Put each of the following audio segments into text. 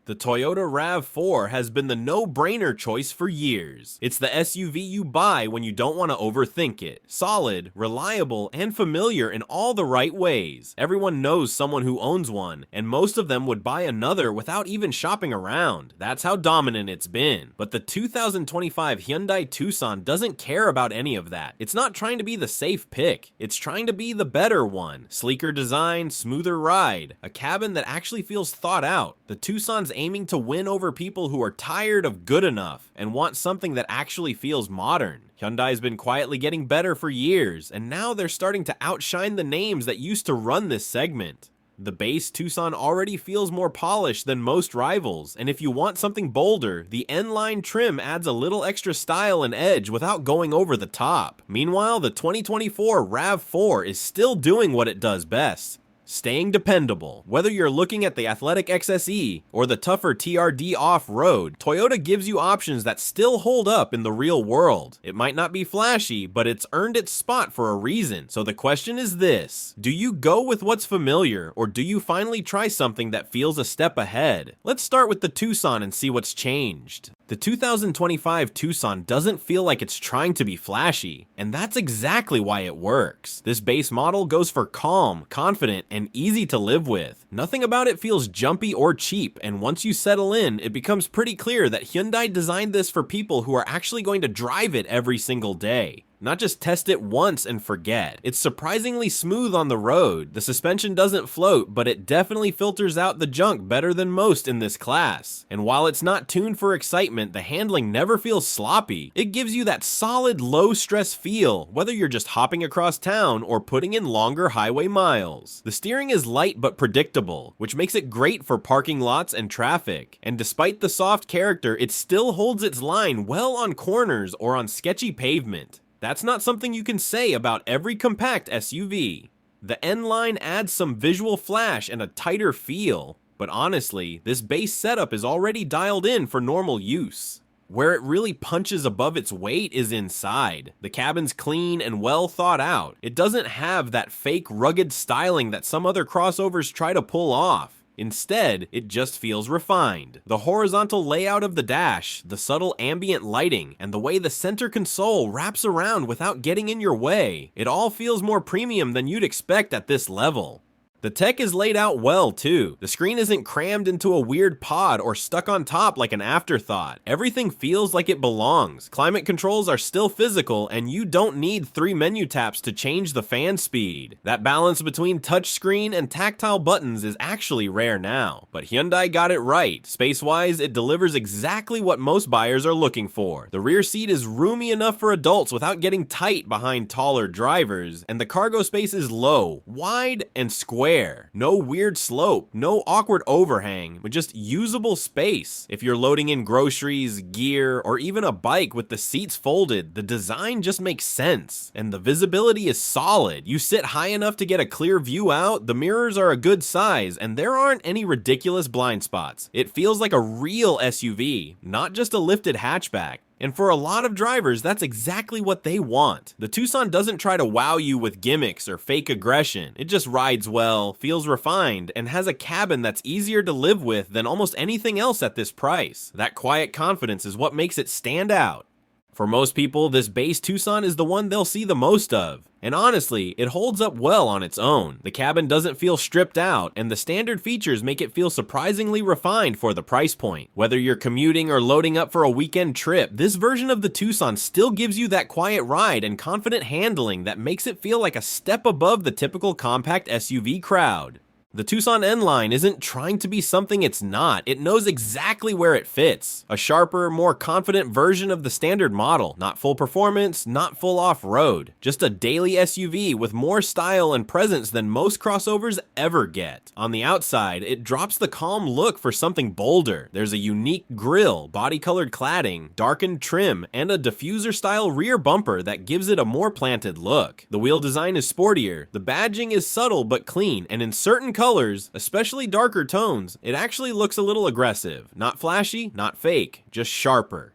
The Toyota RAV4 has been the no-brainer choice for years. It's the SUV you buy when you don't want to overthink it. Solid, reliable, and familiar in all the right ways. Everyone knows someone who owns one, and most of them would buy another without even shopping around. That's how dominant it's been. But the 2025 Hyundai Tucson doesn't care about any of that. It's not trying to be the safe pick. It's trying to be the better one. Sleeker design, smoother ride, a cabin that actually feels thought out. The Tucson's aiming to win over people who are tired of good enough and want something that actually feels modern. Hyundai's been quietly getting better for years, and now they're starting to outshine the names that used to run this segment. The base Tucson already feels more polished than most rivals, and if you want something bolder, the N Line trim adds a little extra style and edge without going over the top. Meanwhile, the 2024 RAV4 is still doing what it does best: staying dependable. Whether you're looking at the athletic XSE or the tougher TRD off-road, Toyota gives you options that still hold up in the real world. It might not be flashy, but it's earned its spot for a reason. So the question is this: do you go with what's familiar, or do you finally try something that feels a step ahead? Let's start with the Tucson and see what's changed. The 2025 Tucson doesn't feel like it's trying to be flashy, and that's exactly why it works. This base model goes for calm, confident, and easy to live with. Nothing about it feels jumpy or cheap, and once you settle in, it becomes pretty clear that Hyundai designed this for people who are actually going to drive it every single day. Not just test it once and forget. It's surprisingly smooth on the road. The suspension doesn't float, but it definitely filters out the junk better than most in this class. And while it's not tuned for excitement, the handling never feels sloppy. It gives you that solid, low-stress feel, whether you're just hopping across town or putting in longer highway miles. The steering is light but predictable, which makes it great for parking lots and traffic. And despite the soft character, it still holds its line well on corners or on sketchy pavement. That's not something you can say about every compact SUV. The N Line adds some visual flash and a tighter feel, but honestly, this base setup is already dialed in for normal use. Where it really punches above its weight is inside. The cabin's clean and well thought out. It doesn't have that fake rugged styling that some other crossovers try to pull off. Instead, it just feels refined. The horizontal layout of the dash, the subtle ambient lighting, and the way the center console wraps around without getting in your way, it all feels more premium than you'd expect at this level. The tech is laid out well too. The screen isn't crammed into a weird pod or stuck on top like an afterthought. Everything feels like it belongs. Climate controls are still physical, and you don't need 3 menu taps to change the fan speed. That balance between touchscreen and tactile buttons is actually rare now. But Hyundai got it right. Space-wise, it delivers exactly what most buyers are looking for. The rear seat is roomy enough for adults without getting tight behind taller drivers, and the cargo space is low, wide, and square. No weird slope, no awkward overhang, but just usable space. If you're loading in groceries, gear, or even a bike with the seats folded, the design just makes sense. And the visibility is solid. You sit high enough to get a clear view out, the mirrors are a good size, and there aren't any ridiculous blind spots. It feels like a real SUV, not just a lifted hatchback. And for a lot of drivers, that's exactly what they want. The Tucson doesn't try to wow you with gimmicks or fake aggression. It just rides well, feels refined, and has a cabin that's easier to live with than almost anything else at this price. That quiet confidence is what makes it stand out. For most people, this base Tucson is the one they'll see the most of. And honestly, it holds up well on its own. The cabin doesn't feel stripped out, and the standard features make it feel surprisingly refined for the price point. Whether you're commuting or loading up for a weekend trip, this version of the Tucson still gives you that quiet ride and confident handling that makes it feel like a step above the typical compact SUV crowd. The Tucson N Line isn't trying to be something it's not. It knows exactly where it fits. A sharper, more confident version of the standard model. Not full performance, not full off-road. Just a daily SUV with more style and presence than most crossovers ever get. On the outside, it drops the calm look for something bolder. There's a unique grille, body-colored cladding, darkened trim, and a diffuser-style rear bumper that gives it a more planted look. The wheel design is sportier. The badging is subtle but clean, and in certain colors, especially darker tones, it actually looks a little aggressive. Not flashy, not fake, just sharper.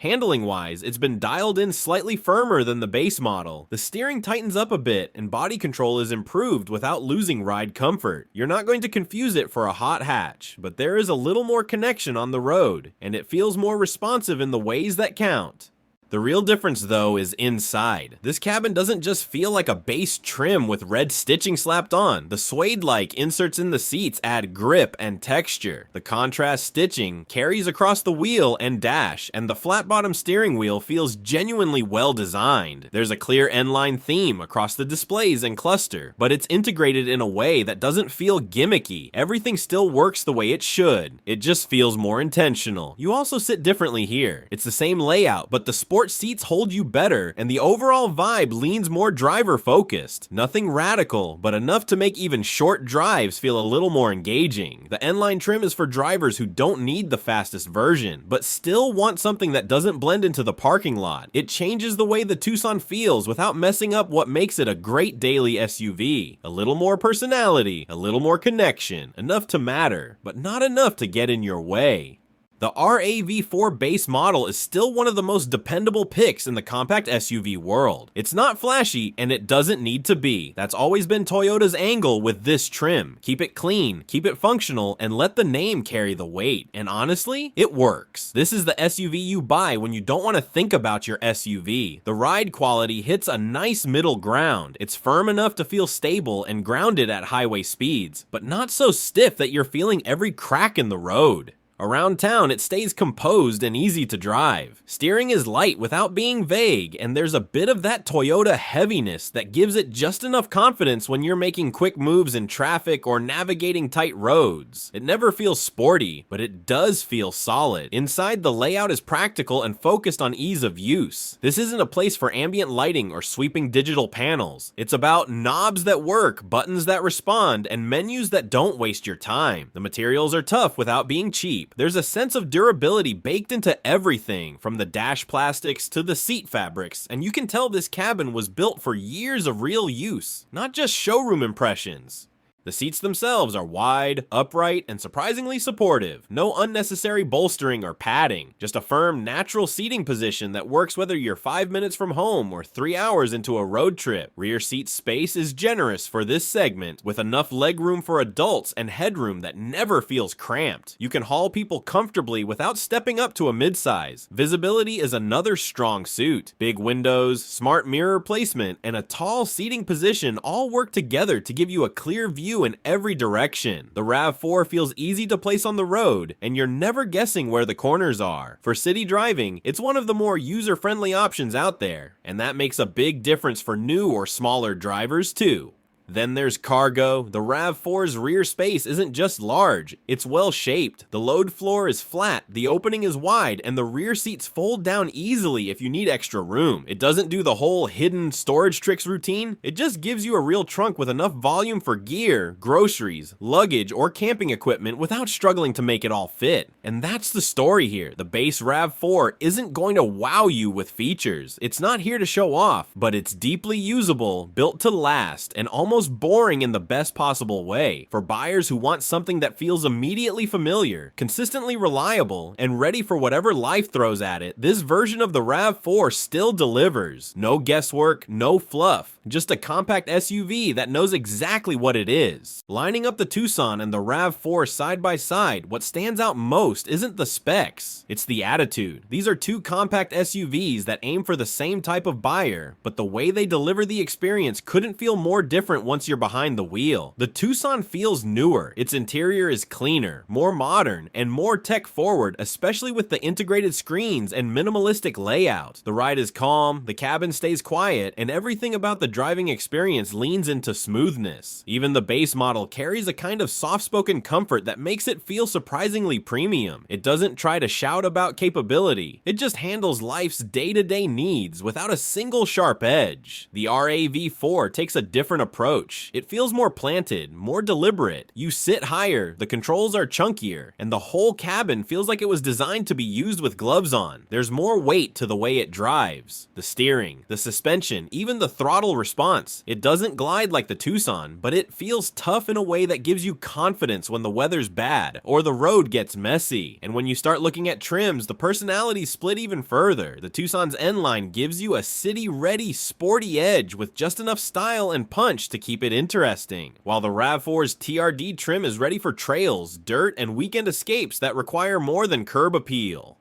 Handling-wise, it's been dialed in slightly firmer than the base model. The steering tightens up a bit, and body control is improved without losing ride comfort. You're not going to confuse it for a hot hatch, but there is a little more connection on the road, and it feels more responsive in the ways that count. The real difference, though, is inside. This cabin doesn't just feel like a base trim with red stitching slapped on. The suede-like inserts in the seats add grip and texture. The contrast stitching carries across the wheel and dash, and the flat-bottom steering wheel feels genuinely well designed. There's a clear N Line theme across the displays and cluster, but it's integrated in a way that doesn't feel gimmicky. Everything still works the way it should. It just feels more intentional. You also sit differently here. It's the same layout, but the sport seats hold you better, and the overall vibe leans more driver-focused. Nothing radical, but enough to make even short drives feel a little more engaging. The N Line trim is for drivers who don't need the fastest version, but still want something that doesn't blend into the parking lot. It changes the way the Tucson feels without messing up what makes it a great daily SUV. A little more personality, a little more connection, enough to matter, but not enough to get in your way. The RAV4 base model is still one of the most dependable picks in the compact SUV world. It's not flashy, and it doesn't need to be. That's always been Toyota's angle with this trim. Keep it clean, keep it functional, and let the name carry the weight. And honestly, it works. This is the SUV you buy when you don't want to think about your SUV. The ride quality hits a nice middle ground. It's firm enough to feel stable and grounded at highway speeds, but not so stiff that you're feeling every crack in the road. Around town, it stays composed and easy to drive. Steering is light without being vague, and there's a bit of that Toyota heaviness that gives it just enough confidence when you're making quick moves in traffic or navigating tight roads. It never feels sporty, but it does feel solid. Inside, the layout is practical and focused on ease of use. This isn't a place for ambient lighting or sweeping digital panels. It's about knobs that work, buttons that respond, and menus that don't waste your time. The materials are tough without being cheap. There's a sense of durability baked into everything, from the dash plastics to the seat fabrics, and you can tell this cabin was built for years of real use, not just showroom impressions. The seats themselves are wide, upright, and surprisingly supportive. No unnecessary bolstering or padding, just a firm, natural seating position that works whether you're 5 minutes from home or 3 hours into a road trip. Rear seat space is generous for this segment, with enough legroom for adults and headroom that never feels cramped. You can haul people comfortably without stepping up to a midsize. Visibility is another strong suit. Big windows, smart mirror placement, and a tall seating position all work together to give you a clear view in every direction. The RAV4 feels easy to place on the road, and you're never guessing where the corners are. For city driving, it's one of the more user-friendly options out there, and that makes a big difference for new or smaller drivers too. Then there's cargo. The RAV4's rear space isn't just large, it's well shaped. The load floor is flat, the opening is wide, and the rear seats fold down easily if you need extra room. It doesn't do the whole hidden storage tricks routine, it just gives you a real trunk with enough volume for gear, groceries, luggage, or camping equipment without struggling to make it all fit. And that's the story here. The base RAV4 isn't going to wow you with features. It's not here to show off, but it's deeply usable, built to last, and almost boring in the best possible way. For buyers who want something that feels immediately familiar, consistently reliable, and ready for whatever life throws at it, this version of the RAV4 still delivers. No guesswork, no fluff, just a compact SUV that knows exactly what it is. Lining up the Tucson and the RAV4 side by side, what stands out most isn't the specs, it's the attitude. These are two compact SUVs that aim for the same type of buyer, but the way they deliver the experience couldn't feel more different once you're behind the wheel. The Tucson feels newer, its interior is cleaner, more modern, and more tech forward, especially with the integrated screens and minimalistic layout. The ride is calm, the cabin stays quiet, and everything about the driving experience leans into smoothness. Even the base model carries a kind of soft-spoken comfort that makes it feel surprisingly premium. It doesn't try to shout about capability, it just handles life's day-to-day needs without a single sharp edge. The RAV4 takes a different approach. It feels more planted, more deliberate. You sit higher, the controls are chunkier, and the whole cabin feels like it was designed to be used with gloves on. There's more weight to the way it drives. The steering, the suspension, even the throttle response. It doesn't glide like the Tucson, but it feels tough in a way that gives you confidence when the weather's bad or the road gets messy. And when you start looking at trims, the personalities split even further. The Tucson's N Line gives you a city-ready, sporty edge with just enough style and punch to keep it interesting, while the RAV4's TRD trim is ready for trails, dirt, and weekend escapes that require more than curb appeal.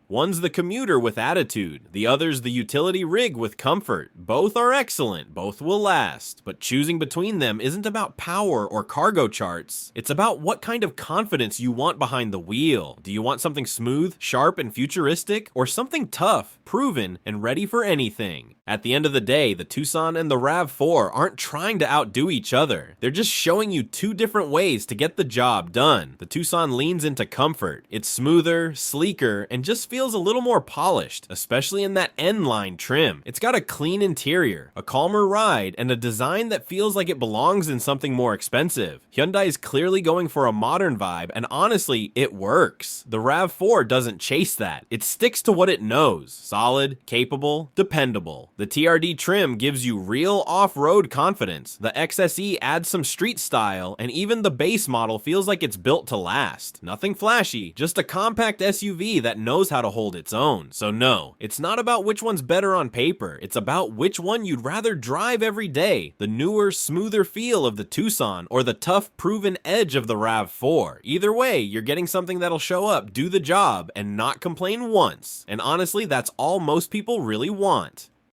One's the commuter with attitude, the other's the utility rig with comfort. Both are excellent, both will last, but choosing between them isn't about power or cargo charts. It's about what kind of confidence you want behind the wheel. Do you want something smooth, sharp, and futuristic, or something tough, proven, and ready for anything? At the end of the day, the Tucson and the RAV4 aren't trying to outdo each other. They're just showing you two different ways to get the job done. The Tucson leans into comfort. It's smoother, sleeker, and just feels a little more polished, especially in that N line trim. It's got a clean interior, a calmer ride, and a design that feels like it belongs in something more expensive. Hyundai is clearly going for a modern vibe, and honestly, it works. The RAV4 doesn't chase that. It sticks to what it knows: solid, capable, dependable. The TRD trim gives you real off-road confidence. The XSE adds some street style, and even the base model feels like it's built to last. Nothing flashy, just a compact SUV that knows how to hold its own. So no, it's not about which one's better on paper, it's about which one you'd rather drive every day: the newer, smoother feel of the Tucson or the tough, proven edge of the RAV4. Either way, you're getting something that'll show up, do the job, and not complain once. And honestly, that's all most people really want.